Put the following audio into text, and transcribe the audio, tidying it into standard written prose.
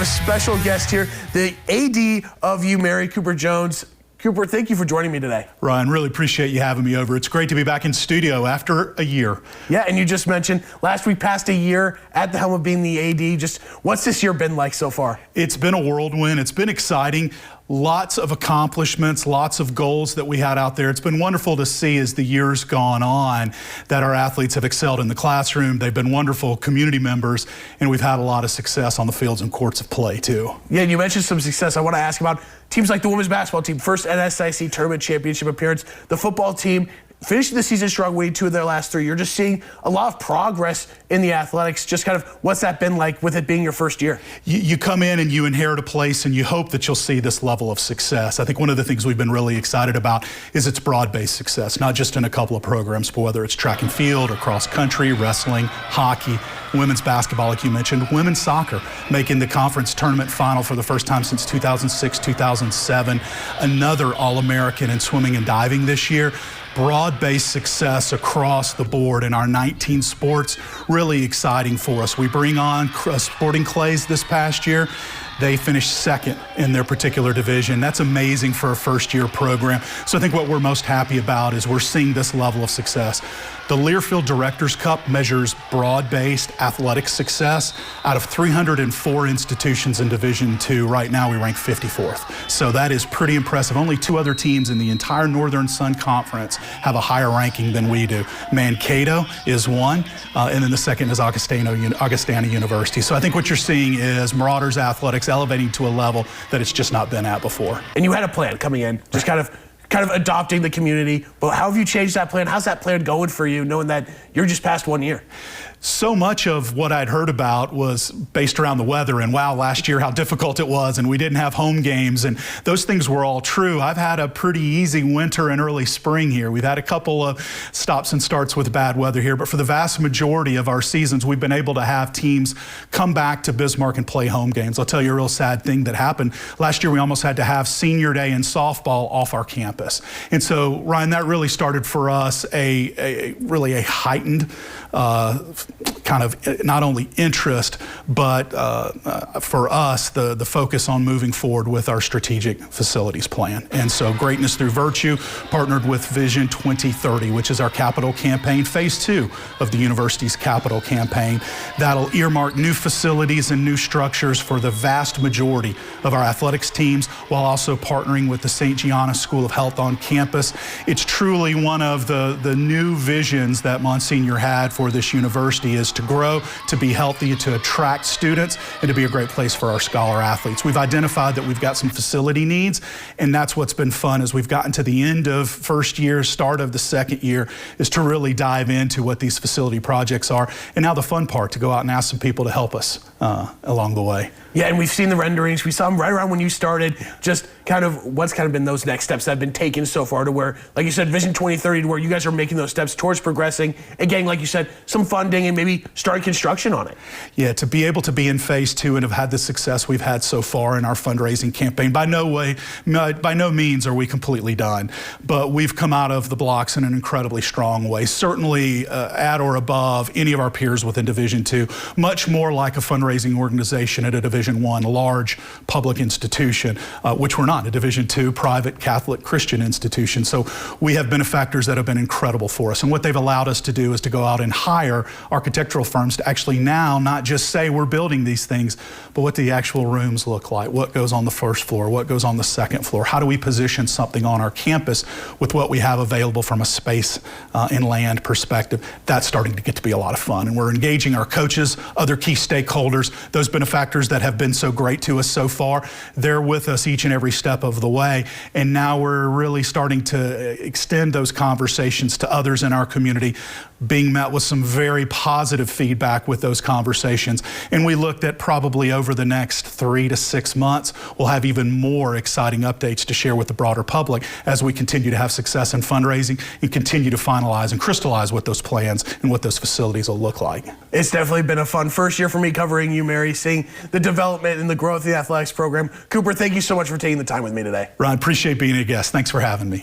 a special guest here, the AD of UMary, Cooper Jones. Cooper, thank you for joining me today. Ryan, really appreciate you having me over. It's great to be back in studio after a year. Yeah, and you just mentioned last week passed a year at the helm of being the AD. Just what's this year been like so far? It's been a whirlwind. It's been exciting. Lots of accomplishments, lots of goals that we had out there. It's been wonderful to see as the years gone on that our athletes have excelled in the classroom. They've been wonderful community members, and we've had a lot of success on the fields and courts of play too. Yeah, and you mentioned some success. I want to ask about teams like the women's basketball team, first NSIC tournament championship appearance. The football team finishing the season strong, winning 2 of their last 3. You're just seeing a lot of progress in the athletics. Just kind of what's that been like with it being your first year? You come in and you inherit a place and you hope that you'll see this level of success. I think one of the things we've been really excited about is its broad-based success, not just in a couple of programs, but whether it's track and field or cross country, wrestling, hockey, women's basketball, like you mentioned, women's soccer, making the conference tournament final for the first time since 2006, 2007, another All-American in swimming and diving this year. Broad-based success across the board in our 19 sports, really exciting for us. We bring on Sporting Clays this past year. They finished second in their particular division. That's amazing for a first-year program. So I think what we're most happy about is we're seeing this level of success. The Learfield Directors Cup measures broad-based athletic success. Out of 304 institutions in Division II, right now we rank 54th. So that is pretty impressive. Only 2 other teams in the entire Northern Sun Conference have a higher ranking than we do. Mankato is one, and then the second is Augustana University. So I think what you're seeing is Marauders athletics elevating to a level that it's just not been at before. And you had a plan coming in, just kind of adopting the community, but how have you changed that plan? How's that plan going for you, knowing that you're just past 1 year? So much of what I'd heard about was based around the weather and wow, last year how difficult it was and we didn't have home games, and those things were all true. I've had a pretty easy winter and early spring here. We've had a couple of stops and starts with bad weather here, but for the vast majority of our seasons, we've been able to have teams come back to Bismarck and play home games. I'll tell you a real sad thing that happened. Last year, we almost had to have senior day in softball off our campus. And so, Ryan, that really started for us really a heightened kind of not only interest, but for us, the focus on moving forward with our strategic facilities plan. And so Greatness Through Virtue partnered with Vision 2030, which is our capital campaign, phase 2 of the university's capital campaign. That'll earmark new facilities and new structures for the vast majority of our athletics teams, while also partnering with the St. Gianna School of Health on campus. It's truly one of the new visions that Monsignor had for this university, is to grow, to be healthy, to attract students, and to be a great place for our scholar athletes. We've identified that we've got some facility needs, and that's what's been fun as we've gotten to the end of first year, start of the second year, is to really dive into what these facility projects are. And now the fun part, to go out and ask some people to help us along the way. Yeah, and we've seen the renderings. We saw them right around when you started. Just kind of what's kind of been those next steps that have been taken so far to where, like you said, Vision 2030, to where you guys are making those steps towards progressing and getting, like you said, some funding and maybe starting construction on it. Yeah, to be able to be in phase 2 and have had the success we've had so far in our fundraising campaign, by no means are we completely done, but we've come out of the blocks in an incredibly strong way, certainly at or above any of our peers within Division 2, much more like a fundraising organization at a Division 1 large public institution, which we're not, a Division 2 private Catholic Christian institution. So we have benefactors that have been incredible for us, and what they've allowed us to do is to go out and hire architectural firms to actually now not just say we're building these things, but what the actual rooms look like, what goes on the first floor, what goes on the second floor, how do we position something on our campus with what we have available from a space and land perspective. That's starting to get to be a lot of fun, and we're engaging our coaches, other key stakeholders, those benefactors that have been so great to us so far. They're with us each and every step of the way, and now we're really starting to extend those conversations to others in our community, being met with some very positive feedback with those conversations. And we looked at probably over the next 3 to 6 months, we'll have even more exciting updates to share with the broader public as we continue to have success in fundraising and continue to finalize and crystallize what those plans and what those facilities will look like. It's definitely been a fun first year for me covering UMary, seeing the development and the growth of the athletics program. Cooper, thank you so much for taking the time with me today. Ron, appreciate being a guest. Thanks for having me.